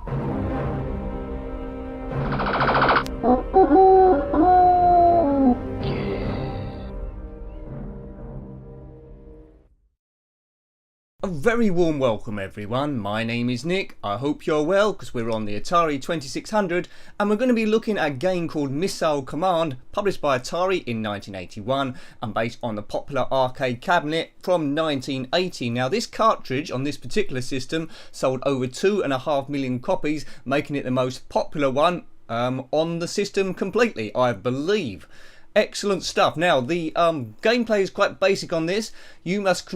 A very warm welcome everyone, my name is Nick, I hope you're well because we're on the Atari 2600 and we're going to be looking at a game called Missile Command, published by Atari in 1981 and based on the popular arcade cabinet from 1980. Now this cartridge on this particular system sold over 2.5 million copies, making it the most popular one on the system completely, I believe. Excellent stuff. Now the gameplay is quite basic on this. You must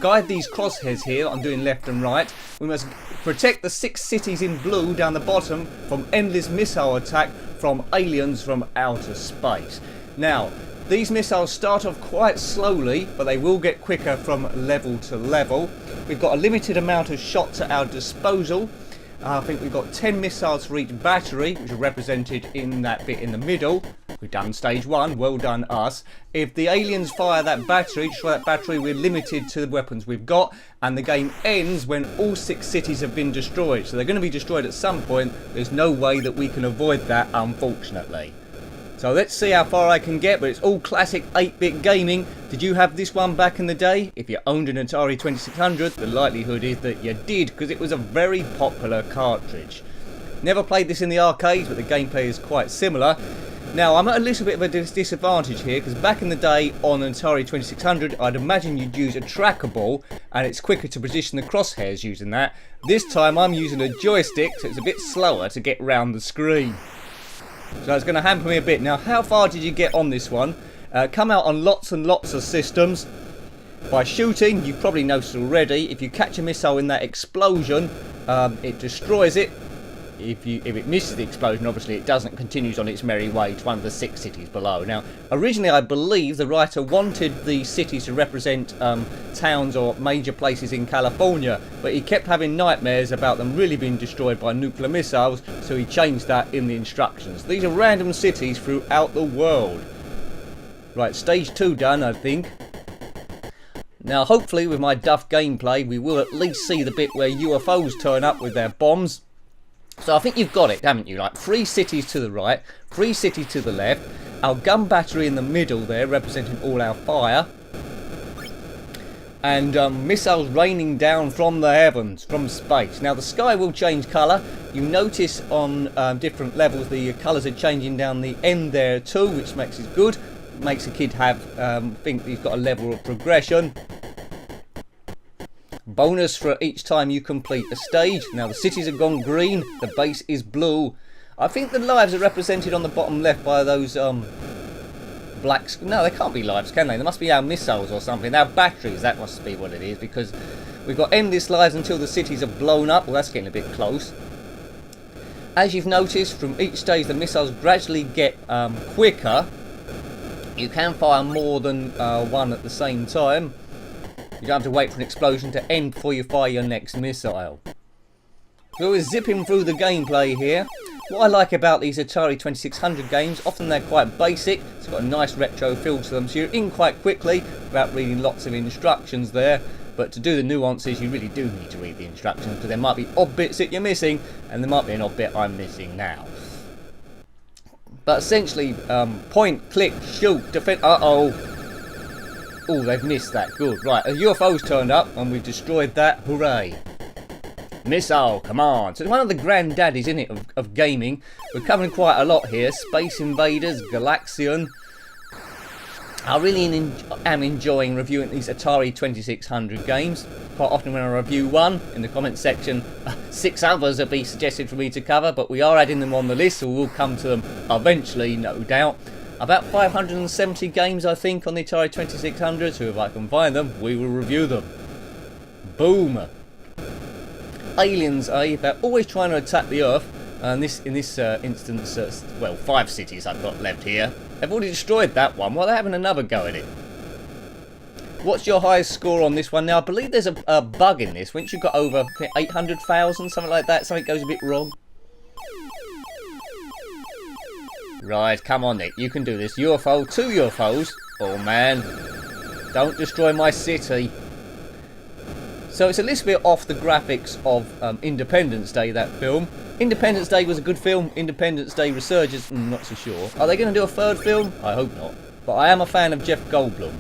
guide these crosshairs here. I'm doing left and right. We must protect the 6 cities in blue down the bottom from endless missile attack from aliens from outer space. Now, these missiles start off quite slowly, but they will get quicker from level to level. We've got a limited amount of shots at our disposal. I think we've got 10 missiles for each battery, which are represented in that bit in the middle. We've done stage 1, well done us. If the aliens fire that battery, destroy that battery, we're limited to the weapons we've got, and the game ends when all 6 cities have been destroyed. So they're going to be destroyed at some point. There's no way that we can avoid that, unfortunately. So let's see how far I can get, but it's all classic 8-bit gaming. Did you have this one back in the day? If you owned an Atari 2600, the likelihood is that you did, because it was a very popular cartridge. Never played this in the arcades, but the gameplay is quite similar. Now, I'm at a little bit of a disadvantage here, because back in the day on an Atari 2600, I'd imagine you'd use a trackable, and it's quicker to position the crosshairs using that. This time I'm using a joystick, so it's a bit slower to get round the screen. So it's going to hamper me a bit. Now, how far did you get on this one? Come out on lots and lots of systems. By shooting, you've probably noticed already, if you catch a missile in that explosion, it destroys it. If it misses the explosion, obviously it doesn't, continues on its merry way to one of the 6 cities below. Now, originally I believe the writer wanted the cities to represent towns or major places in California, but he kept having nightmares about them really being destroyed by nuclear missiles, so he changed that in the instructions. These are random cities throughout the world. Right, stage 2 done, I think. Now, hopefully with my duff gameplay, we will at least see the bit where UFOs turn up with their bombs. So I think you've got it, haven't you? Like 3 cities to the right, 3 cities to the left, our gun battery in the middle there representing all our fire, and missiles raining down from the heavens, from space. Now the sky will change colour. You notice on different levels the colours are changing down the end there too, which makes it good. Makes a kid have think he's got a level of progression. Bonus for each time you complete a stage. Now the cities have gone green, the base is blue. I think the lives are represented on the bottom left by those blacks. No, they can't be lives, can they? They must be our missiles or something. Our batteries, that must be what it is, because we've got endless lives until the cities are blown up. Well, that's getting a bit close. As you've noticed, from each stage the missiles gradually get quicker. You can fire more than one at the same time. You don't have to wait for an explosion to end before you fire your next missile. So we're zipping through the gameplay here. What I like about these Atari 2600 games, often they're quite basic. It's got a nice retro feel to them, so you're in quite quickly without reading lots of instructions there. But to do the nuances, you really do need to read the instructions, because there might be odd bits that you're missing, and there might be an odd bit I'm missing now. But essentially, point, click, shoot, defend. Uh-oh. Oh, they've missed that. Good. Right, a UFO's turned up and we've destroyed that. Hooray. Missile Command. So it's one of the granddaddies, isn't it, of gaming. We're covering quite a lot here. Space Invaders, Galaxian. I really am enjoying reviewing these Atari 2600 games. Quite often when I review one, in the comments section, 6 others will be suggested for me to cover, but we are adding them on the list, so we'll come to them eventually, no doubt. About 570 games, I think, on the Atari 2600, so if I can find them, we will review them. Boom! Aliens, they're always trying to attack the Earth, and in this instance, well, 5 cities I've got left here. They've already destroyed that one, well, they're having another go at it. What's your highest score on this one? Now, I believe there's a bug in this. Once you've got over 800,000, something like that, something goes a bit wrong. Right, come on, Nick. You can do this. UFO, 2 UFOs. Oh, man. Don't destroy my city. So it's a little bit off the graphics of Independence Day, that film. Independence Day was a good film. Independence Day Resurgence, not so sure. Are they going to do a third film? I hope not. But I am a fan of Jeff Goldblum.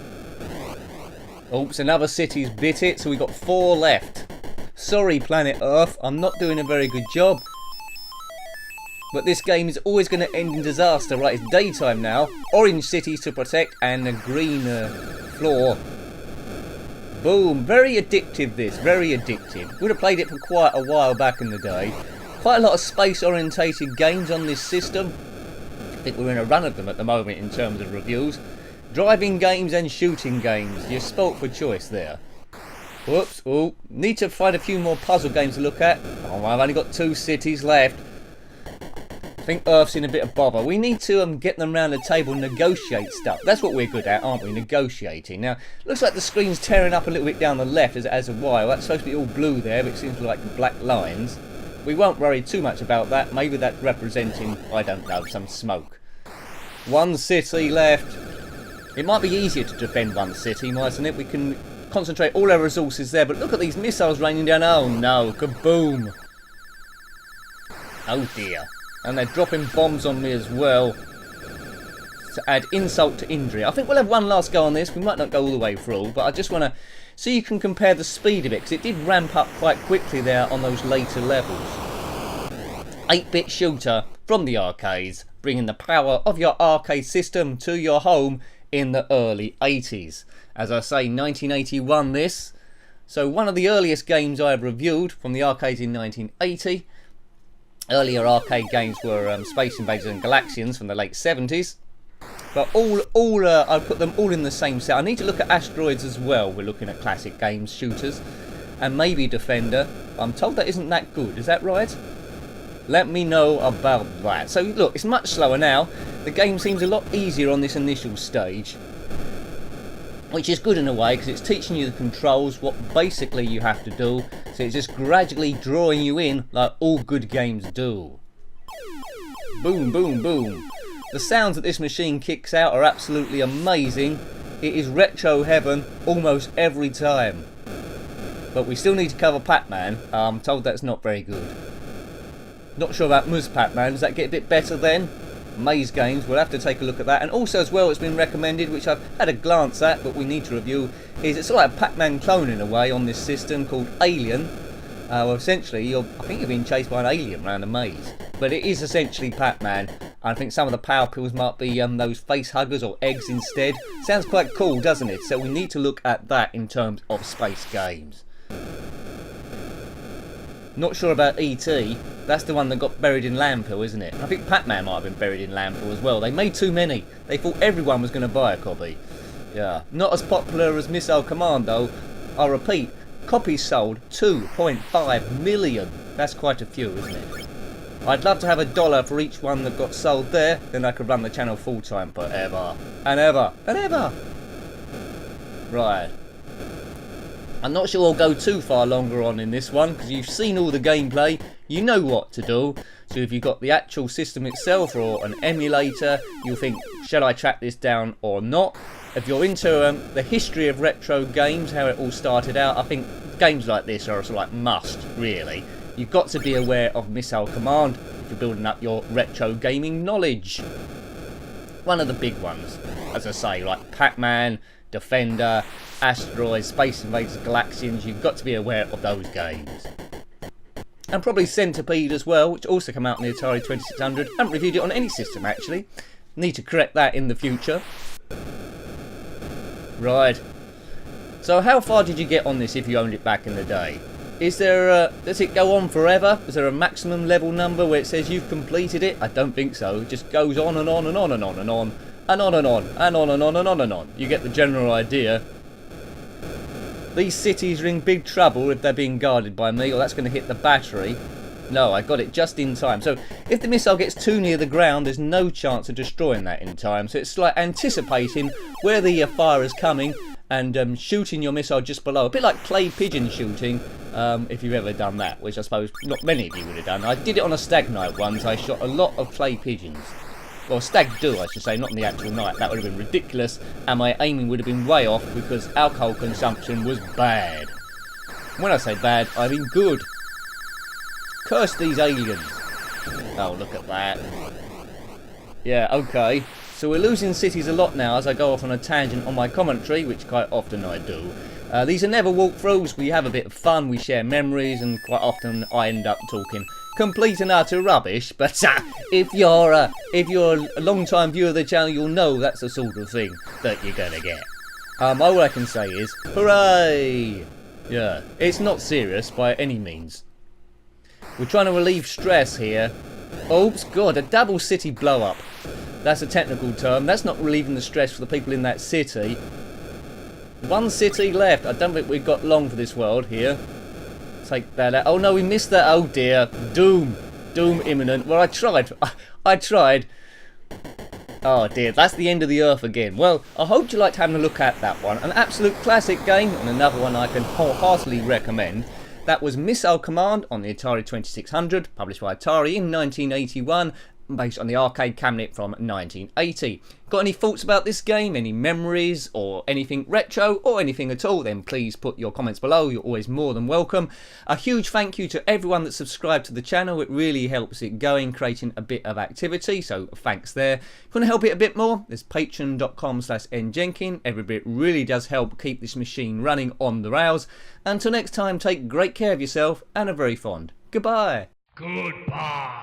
Oops, another city's bit it, so we've got 4 left. Sorry, Planet Earth, I'm not doing a very good job. But this game is always going to end in disaster. Right, it's daytime now. Orange cities to protect and a green floor. Boom, very addictive this, very addictive. Would have played it for quite a while back in the day. Quite a lot of space orientated games on this system. I think we're in a run of them at the moment in terms of reviews. Driving games and shooting games, you're spoilt for choice there. Whoops, oh, need to find a few more puzzle games to look at. Oh, I've only got 2 cities left. I think Earth's in a bit of bother. We need to get them round the table and negotiate stuff. That's what we're good at, aren't we? Negotiating. Now, looks like the screen's tearing up a little bit down the left as a while. That's supposed to be all blue there, but it seems like black lines. We won't worry too much about that. Maybe that's representing, I don't know, some smoke. 1 city left. It might be easier to defend 1 city, mightn't it? We can concentrate all our resources there, but look at these missiles raining down. Oh no, kaboom. Oh dear. And they're dropping bombs on me as well. To add insult to injury. I think we'll have one last go on this. We might not go all the way through, but I just want to so you can compare the speed of it, because it did ramp up quite quickly there on those later levels. 8-bit shooter from the arcades, bringing the power of your arcade system to your home in the early 80s. As I say, 1981 this. So one of the earliest games I have reviewed from the arcades in 1980. Earlier arcade games were Space Invaders and Galaxians from the late 70s. But I put them all in the same set. I need to look at Asteroids as well. We're looking at classic games, shooters. And maybe Defender. I'm told that isn't that good. Is that right? Let me know about that. So look, it's much slower now. The game seems a lot easier on this initial stage. Which is good in a way, because it's teaching you the controls, what basically you have to do. So it's just gradually drawing you in like all good games do. Boom, boom, boom. The sounds that this machine kicks out are absolutely amazing. It is retro heaven almost every time. But we still need to cover Pac-Man. I'm told that's not very good. Not sure about Ms. Pac-Man. Does that get a bit better then? Maze games, we'll have to take a look at that. And also as well, it's been recommended, which I've had a glance at but we need to review, is it's like a Pac-Man clone in a way on this system called Alien. Well, essentially, I think you're being chased by an alien around a maze. But it is essentially Pac-Man. I think some of the power pills might be those face huggers or eggs instead. Sounds quite cool, doesn't it? So we need to look at that in terms of space games. Not sure about E.T. That's the one that got buried in landfill, isn't it? I think Pac-Man might have been buried in landfill as well. They made too many. They thought everyone was going to buy a copy. Yeah. Not as popular as Missile Command though. I repeat, copies sold 2.5 million. That's quite a few, isn't it? I'd love to have $1 for each one that got sold there. Then I could run the channel full time forever. And ever. And ever. Right. I'm not sure I'll go too far longer on in this one, because you've seen all the gameplay, you know what to do. So if you've got the actual system itself or an emulator, you'll think, shall I track this down or not? If you're into the history of retro games, how it all started out, I think games like this are sort of like must, really. You've got to be aware of Missile Command if you're building up your retro gaming knowledge. One of the big ones, as I say, like Pac-Man, Defender, Asteroids, Space Invaders, Galaxians, you've got to be aware of those games. And probably Centipede as well, which also came out on the Atari 2600. Haven't reviewed it on any system actually. Need to correct that in the future. Right. So how far did you get on this if you owned it back in the day? Is there does it go on forever? Is there a maximum level number where it says you've completed it? I don't think so. It just goes on and on and on and on and on. And on and on, and on and on and on and on. You get the general idea. These cities are in big trouble if they're being guarded by me, or that's going to hit the battery. No, I got it just in time. So if the missile gets too near the ground, there's no chance of destroying that in time. So it's like anticipating where the fire is coming and shooting your missile just below. A bit like clay pigeon shooting, if you've ever done that, which I suppose not many of you would have done. I did it on a stag night once. I shot a lot of clay pigeons. Well, stag do, I should say, not in the actual night. That would have been ridiculous, and my aiming would have been way off because alcohol consumption was bad. When I say bad, I mean good. Curse these aliens. Oh, look at that. Yeah, okay. So we're losing cities a lot now as I go off on a tangent on my commentary, which quite often I do. These are never walkthroughs. We have a bit of fun, we share memories, and quite often I end up talking complete and utter rubbish. But if you're a long-time viewer of the channel, you'll know that's the sort of thing that you're gonna get. All I can say is, hooray! Yeah, it's not serious by any means. We're trying to relieve stress here. Oops, God, a double city blow-up. That's a technical term. That's not relieving the stress for the people in that city. One city left. I don't think we've got long for this world here. Take that out. Oh no, we missed that. Oh dear. Doom. Doom imminent. Well, I tried. I tried. Oh dear, that's the end of the earth again. Well, I hope you liked having a look at that one. An absolute classic game, and another one I can wholeheartedly recommend. That was Missile Command on the Atari 2600, published by Atari in 1981, based on the arcade cabinet from 1980. Got any thoughts about this game, any memories, or anything retro, or anything at all, then please put your comments below. You're always more than welcome. A huge thank you to everyone that subscribed to the channel. It really helps it going, creating a bit of activity, so thanks there. If you want to help it a bit more, there's patreon.com/njenkin. Every bit really does help keep this machine running on the rails. Until next time, take great care of yourself, and a very fond goodbye. Goodbye.